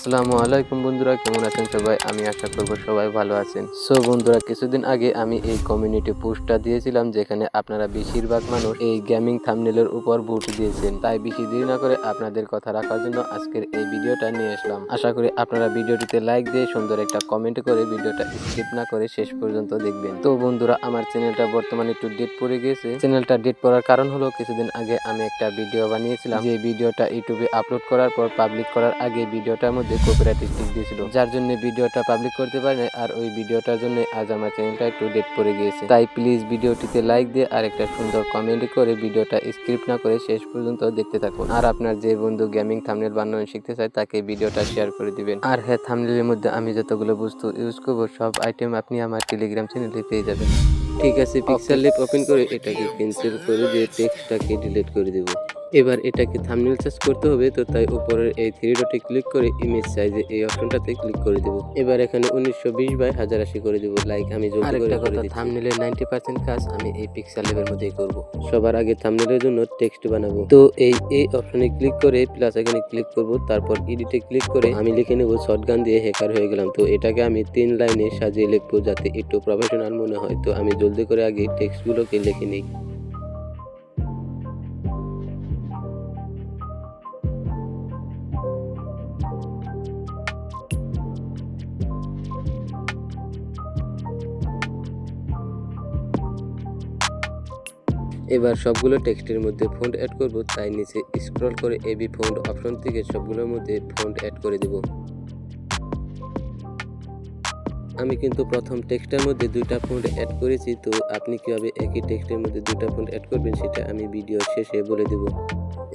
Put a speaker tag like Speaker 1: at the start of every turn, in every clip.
Speaker 1: আসসালামু আলাইকুম বন্ধুরা, কেমন আছেন সবাই? আমি আশা করব সবাই ভালো আছেন। সো বন্ধুরা, কিছুদিন আগে আমি এই কমিউনিটি পোস্টটা দিয়েছিলাম যেখানে আপনারা বেশিরভাগ মানুষ এই গেমিং থাম্বনেলের উপর ভোট দিয়েছেন। তাই বেশি দেরি না করে আপনাদের কথা রাখার জন্য আজকের এই ভিডিওটা নিয়ে আসলাম। আশা করি আপনারা ভিডিওটিতে লাইক দিয়ে সুন্দর একটা কমেন্ট করে ভিডিওটা স্কিপ না করে শেষ পর্যন্ত দেখবেন। তো বন্ধুরা, আমার চ্যানেলটা বর্তমানে একটু ডেট পড়ে গিয়েছে। চ্যানেলটা ডেট পড়ার কারণ হলো কিছুদিন আগে আমি একটা ভিডিও বানিয়েছিলাম, যে ভিডিওটা ইউটিউবে আপলোড করার পর পাবলিক করার আগে ভিডিওটার মধ্যে কপিরাইট স্ট্রাইক দিয়েছিল, যার জন্য ভিডিওটা পাবলিক করতে পারি না। আর ওই ভিডিওটার জন্য আজ আমার চ্যানেলটা একটু ডেট পড়ে গিয়েছে। তাই প্লিজ ভিডিওটিতে লাইক দিয়ে আর একটা সুন্দর কমেন্ট করে ভিডিওটা স্কিপ না করে শেষ পর্যন্ত দেখতে থাকুন। আর আপনার যে বন্ধু গেমিং থাম্বনেল বানানো শিখতে চায় তাকে ভিডিওটা শেয়ার করে দিবেন। আর হ্যাঁ, থাম্বনেলের মধ্যে আমি যতগুলো বস্তু ইউজ করবো সব আইটেম আপনি আমার টেলিগ্রাম চ্যানেলে পেয়ে যাবেন। ঠিক আছে, পিক্সেল লেপ ওপেন করে এটাকে ক্যান্সেল করে দিয়ে টেক্সটটাকে ডিলিট করে দেব। এবার এটাকে থাম্বনেল সার্চ করতে হবে, তো তাই উপরের এই থ্রি ডটে ক্লিক করে ইমেজ সাইজে এই অপশনটাতে ক্লিক করে দেব। এবার এখানে 1920 বাই 1080 করে দেব। লাইক আমি জলদি করে দিচ্ছি। থাম্বনেলের 90% কাজ আমি এই পিক্সেল লেভের মধ্যেই করব। সবার আগে থাম্বনেলের জন্য টেক্সট বানাবো, তো এই অপশনে ক্লিক করে প্লাস এখানে ক্লিক করব, তারপর এডিটে ক্লিক করে আমি লিখে নেব শর্টগান দিয়ে হ্যাকার হয়ে গেলাম। তো এটাকে আমি 3 লাইনে সাজিয়ে লিখবো যাতে একটু প্রফেশনাল মনে হয়। তো আমি জলদি করে আগে টেক্সটগুলোকে লিখে নিই। এবার সবগুলো টেক্সটের মধ্যে ফন্ট অ্যাড করব, তাই নিচে স্ক্রল করে এবি ফন্ট অপশন থেকে সবগুলোর মধ্যে ফন্ট অ্যাড করে দেব। আমি কিন্তু প্রথম টেক্সটের মধ্যে দুইটা ফন্ট অ্যাড করেছি, তো আপনি কিভাবে একই টেক্সটের মধ্যে দুইটা ফন্ট অ্যাড করবেন সেটা আমি ভিডিও শেষে বলে দেব।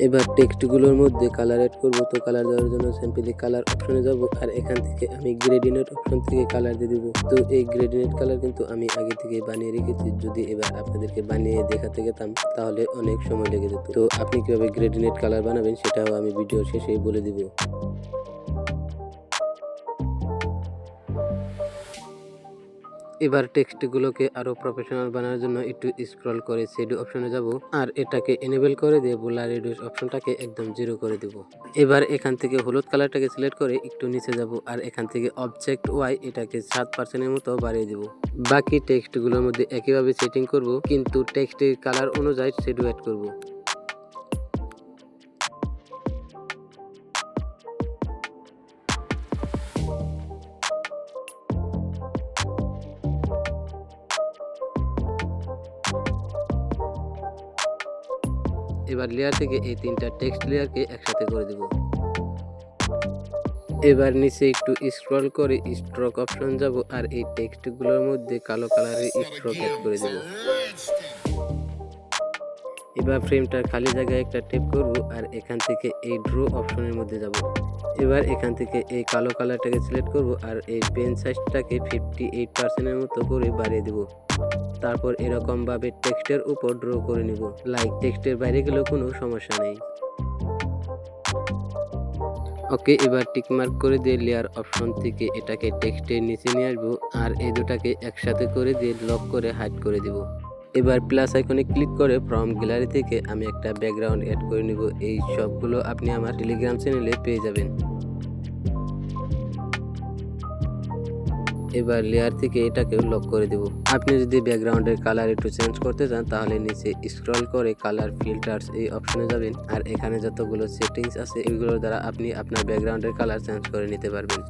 Speaker 1: এবার টেক্সটগুলোর মধ্যে কালার অ্যাড করব, তো কালার দেওয়ার জন্য সিম্পলি কালার অপশনে যাব আর এখান থেকে আমি গ্রেডিয়েন্ট অপশন থেকে কালার দিয়ে দেব। তো এই গ্রেডিয়েন্ট কালার কিন্তু আমি আগে থেকে বানিয়ে রেখেছি, যদি এবার আপনাদেরকে বানিয়ে দেখাতে গেতাম তাহলে অনেক সময় লেগে যেত। তো আপনি কিভাবে গ্রেডিয়েন্ট কালার বানাবেন সেটাও আমি ভিডিও শেষেই বলে দিব। এবার টেক্সটগুলোকে আরো প্রফেশনাল বানানোর জন্য একটু স্ক্রল করে শ্যাডো অপশনে যাব আর এটাকে এনেবল করে দিয়ে ব্লার রিডিউস অপশনটাকে একদম 0 করে দেব। এবার এখান থেকে হলুদ কালারটাকে সিলেক্ট করে একটু নিচে যাব আর এখান থেকে অবজেক্ট ওয়াই এটাকে 7% মতো বাড়িয়ে দেব। বাকি টেক্সটগুলোর মধ্যে একইভাবে সেটিং করব, কিন্তু টেক্সটের কালার অনুযায়ী শ্যাডো অ্যাড করব। এবার লেয়ার থেকে এই 3টা টেক্সট লেয়ারকে একসাথে করে দেব। এবার নিচে একটু স্ক্রল করে স্ট্রোক অপশন যাব আর এই টেক্সটগুলোর মধ্যে কালো কালারের স্ট্রোক অ্যাড করে দেব। এবার ফ্রেমটার খালি জায়গায় একটা টেপ করব আর এখান থেকে এই ড্র অপশনের মধ্যে যাব। এবার এখান থেকে এই কালো কালারটাকে সিলেক্ট করব আর এই পেন সাইজটাকে 58% মতো করে বাড়িয়ে দেব। তারপর এরকম ভাবে টেক্সটের উপর ড্র করে নিব। লাইক টেক্সটের বাইরে গেলেও কোনো সমস্যা নেই। ওকে, এবার টিক মার্ক করে দিয়ে লেয়ার অপশন থেকে এটাকে টেক্সটের নিচে নিয়ে আসবো আর এই দুটাকে একসাথে করে দিয়ে লক করে হাইড করে দিব। এবার প্লাস আইকনে ক্লিক করে ফ্রম গ্যালারি থেকে আমি একটা ব্যাকগ্রাউন্ড অ্যাড করে নিব। এই সবগুলো আপনি আমার টেলিগ্রাম চ্যানেলে পেয়ে যাবেন। এবার লেয়ার থেকে এটাকে লক করে দেব। আপনি যদি ব্যাকগ্রাউন্ডের কালার একটু চেঞ্জ করতে চান তাহলে নিচে স্ক্রল করে কালার ফিল্টার্স এই অপশনে যাবেন আর এখানে যতগুলো সেটিংস আছে এগুলোর দ্বারা আপনি আপনার ব্যাকগ্রাউন্ডের কালার চেঞ্জ করে নিতে পারবেন।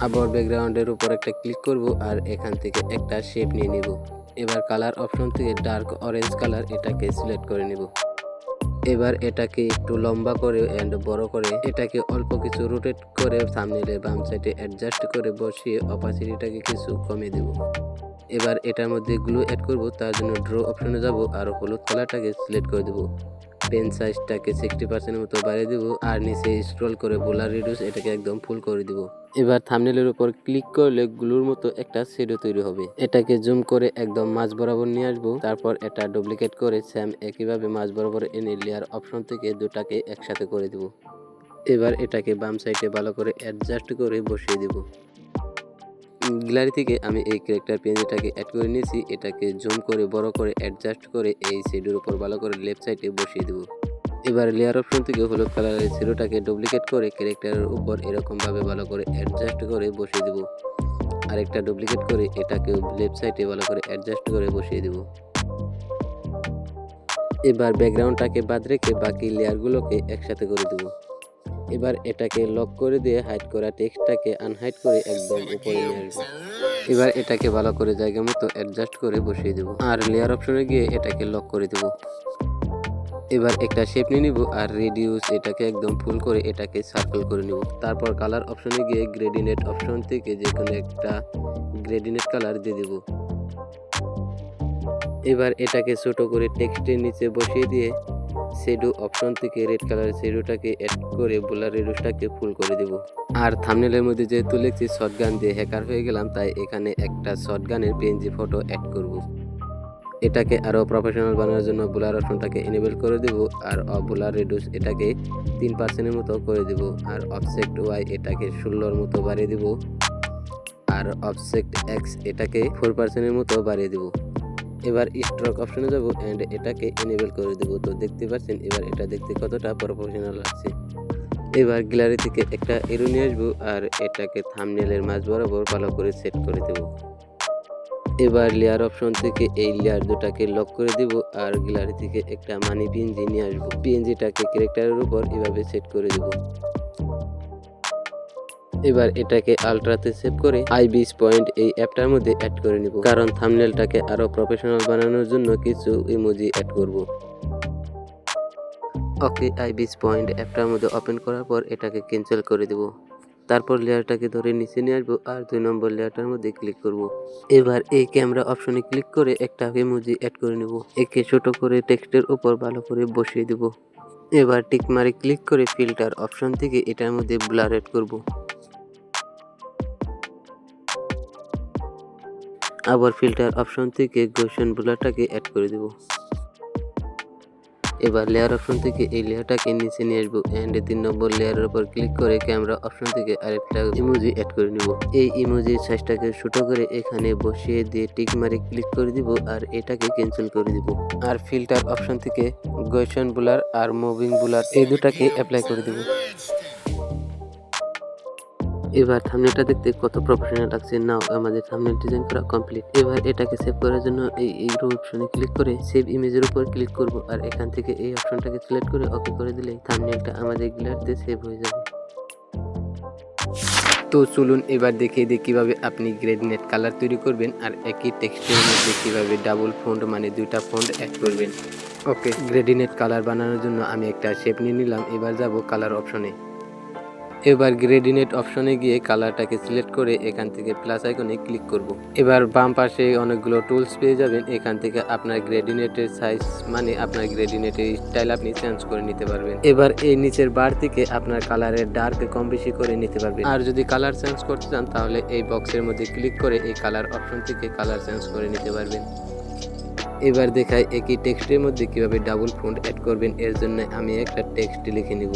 Speaker 1: আবার ব্যাকগ্রাউন্ডের উপর একটা ক্লিক করব আর এখান থেকে একটা শেপ নিয়ে নিব। এবার কালার অপশন থেকে ডার্ক অরেঞ্জ কালার এটাকে সিলেক্ট করে নিব। এবার এটাকে একটু লম্বা করে এন্ড বড় করে এটাকে অল্প কিছু রোটেট করে থাম্বনেলের বাম সাইডে অ্যাডজাস্ট করে বসিয়ে অপাসিটিটাকে কিছু কমিয়ে দেব। এবার এটার মধ্যে গ্লু অ্যাড করব, তার জন্য ড্র অপশনে যাব আর হলুদ কালারটাকে সিলেক্ট করে দেব। পেন সাইজটাকে 60% মতো বাড়িয়ে দেব আর নিচে স্ক্রল করে ব্লার রিডিউস এটাকে একদম ফুল করে দেব। এবার থাম্বনেলের উপর ক্লিক করলে গ্লুর মতো একটা শ্যাডো তৈরি হবে। এটাকে জুম করে একদম মাঝ বরাবর নিয়ে আসবো, তারপর এটা ডুপ্লিকেট করে সেম একইভাবে মাঝ বরাবর এনে লেয়ার অপশন থেকে দুটাকে একসাথে করে দেব। এবার এটাকে বাম সাইডে ভালো করে অ্যাডজাস্ট করে বসিয়ে দেব। গ্যালারি থেকে আমি এই ক্যারেক্টার পেজটাকে অ্যাড করে নিয়েছি, এটাকে জুম করে বড় করে অ্যাডজাস্ট করে এই শ্যাডোর উপর ভালো করে লেফট সাইডে বসিয়ে দেব। এবার লেয়ার অপশন থেকে হলুদ কালারের জিরোটাকে ডুপ্লিকেট করে ক্যারেক্টারের উপর এরকম ভাবে ভালো করে অ্যাডজাস্ট করে বসিয়ে দেব। আরেকটা ডুপ্লিকেট করে এটাকে লেফট সাইডে ভালো করে অ্যাডজাস্ট করে বসিয়ে দেব। এবার ব্যাকগ্রাউন্ডটাকে বাদ রেখে বাকি লেয়ারগুলোকে একসাথে করে দেব। এবার এটাকে লক করে দিয়ে হাইড করা টেক্সটটাকে আনহাইড করে একদম উপরে নিয়ে আসবো। এবার এটাকে ভালো করে জায়গা মতো অ্যাডজাস্ট করে বসিয়ে দেব আর লেয়ার অপশনে গিয়ে এটাকে লক করে দেব। এবার একটা শেপ নিয়ে নিব আর রেডিউস এটাকে একদম ফুল করে এটাকে সার্কেল করে নিব। তারপর কালার অপশনে গিয়ে গ্রেডিনেট অপশন থেকে যে কোনো একটা গ্রেডিনেট কালার দিয়ে দেব। এবার এটাকে ছোট করে টেক্সটের নিচে বসিয়ে দিয়ে শ্যাডো অপশন থেকে রেড কালার শ্যাডোটাকে অ্যাড করে ব্লার রেডিউসটাকে ফুল করে দেব। আর থাম্বনেলের মধ্যে যেহেতু লিখছি শটগান দিয়ে হ্যাকার হয়ে গেলাম, তাই এখানে একটা শটগানের পিএনজি ফটো অ্যাড করব। এটাকে আরও প্রফেশনাল বানানোর জন্য ব্লার অপশনটাকে এনেবল করে দেব আর ব্লার রেডিউস এটাকে 3% মতো করে দেব আর অবজেক্ট ওয়াই এটাকে 16 মতো বাড়িয়ে দেব আর অবজেক্ট এক্স এটাকে 4% মতো বাড়িয়ে দেব। এবার স্ট্রোক অপশনে যাব এন্ড এটাকে এনেবল করে দেব। তো দেখতে পাচ্ছেন এবার এটা দেখতে কতটা প্রফেশনাল লাগছে। এবার গ্যালারি থেকে একটা এরো নিয়ে আসবো আর এটাকে থাম্বনেলের মাঝ বরাবর ভালো করে সেট করে দেব। এবার লেয়ার অপশন থেকে এই লেয়ার দুটাকে লক করে দেব আর গ্যালারি থেকে একটা মানি পিএনজি নিয়ে আসবো। পিএনজিটাকে ক্যারেক্টারের উপর এভাবে সেট করে দেব। এবার এটাকে আলট্রাতে সেভ করে আইবিস পয়েন্ট এই অ্যাপটার মধ্যে অ্যাড করে নিব, কারণ থাম্বনেলটাকে আরো প্রফেশনাল বানানোর জন্য কিছু ইমোজি অ্যাড করব। ওকে, আইবিস পয়েন্ট অ্যাপটার মধ্যে ওপেন করার পর এটাকে ক্যান্সেল করে দেব। তারপর লেয়ারটাকে ধরে নিচে নিয়ে আসবো আর 2 নম্বর লেয়ারটার মধ্যে ক্লিক করব। এবার এই ক্যামেরা অপশনে ক্লিক করে একটা ইমোজি অ্যাড করে নেব। একে ছোট করে টেক্সটের উপর ভালো করে বসিয়ে দেব। এবার টিক মারে ক্লিক করে ফিল্টার অপশন থেকে এটার মধ্যে ব্লার অ্যাড করব। আবার ফিল্টার অপশন থেকে গৌসিয়ান ব্লারটাকে অ্যাড করে দেব। এবার লেয়ার অপশন থেকে এই লেয়ারটাকে নিচে নিয়ে আসবো এন্ড 3 নম্বর লেয়ারের উপর ক্লিক করে ক্যামেরা অপশন থেকে আরেকটা ইমোজি অ্যাড করে নিব। এই ইমোজির সাইজটাকে ছোট করে এখানে বসিয়ে দিয়ে টিক মারে ক্লিক করে দিব আর এটাকে ক্যান্সেল করে দিব। আর ফিল্টার অপশন থেকে গৌসিয়ান ব্লার আর মুভিং ব্লার এই দুটাকে অ্যাপ্লাই করে দিব। এবার থাম্বনেলটা দেখতে কত প্রফেশনাল লাগছে। নাও আমাদের থাম্বনেল ডিজাইন করা কমপ্লিট। এবার এটাকে সেভ করার জন্য এই অপশনে ক্লিক করে সেভ ইমেজের উপর ক্লিক করব আর এখান থেকে এই অপশনটাকে সিলেক্ট করে ওকে করে দিলেই থাম্বনেলটা আমাদের গ্যালারিতে সেভ হয়ে যাবে। তো চলুন এবার দেখিয়ে দিই কিভাবে আপনি গ্রেডিনেট কালার তৈরি করবেন আর একই টেক্সটের মধ্যে কিভাবে ডাবল ফন্ট মানে 2টা ফন্ট অ্যাড করবেন। ওকে, গ্রেডিনেট কালার বানানোর জন্য আমি একটা শেপ নিয়ে নিলাম। এবার যাব কালার অপশনে। এবার গ্রেডিনেট অপশনে গিয়ে কালারটাকে সিলেক্ট করে এখান থেকে প্লাস আইকনে ক্লিক করব। এবার বাম পাশে অনেকগুলো টুলস পেয়ে যাবেন। এখান থেকে আপনার গ্রেডিনেটের সাইজ মানে আপনার গ্রেডিনেটের স্টাইল আপনি চেঞ্জ করে নিতে পারবেন। এবার এই নিচের বার থেকে আপনার কালারের ডার্ক কম বেশি করে নিতে পারবেন। আর যদি কালার চেঞ্জ করতে চান তাহলে এই বক্সের মধ্যে ক্লিক করে এই কালার অপশন থেকে কালার চেঞ্জ করে নিতে পারবেন। এবার দেখাই একই টেক্সটের মধ্যে কিভাবে ডাবল ফন্ট অ্যাড করবেন। এর জন্য আমি একটা টেক্সট লিখে নিব।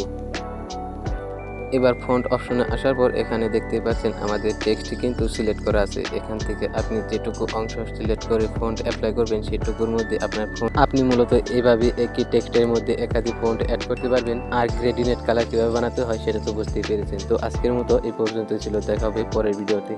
Speaker 1: এবার ফন্ট অপশনে আসার পর এখানে দেখতে পাচ্ছেন আমাদের টেক্সট কিন্তু সিলেক্ট করা আছে। এখান থেকে আপনি যেটুকু অংশ সিলেক্ট করে ফন্ট অ্যাপ্লাই করবেন সেটুকুর মধ্যে আপনার ফন্ট আপনি মূলত এইভাবে একই টেক্সটের মধ্যে একাধিক ফন্ট অ্যাড করতে পারবেন। আর গ্রেডিনেট কালার কিভাবে বানাতে হয় সেটা তো বুঝতেই পেরেছেন। তো আজকের মতো এই পর্যন্ত ছিল, দেখা হবে পরের ভিডিওতে।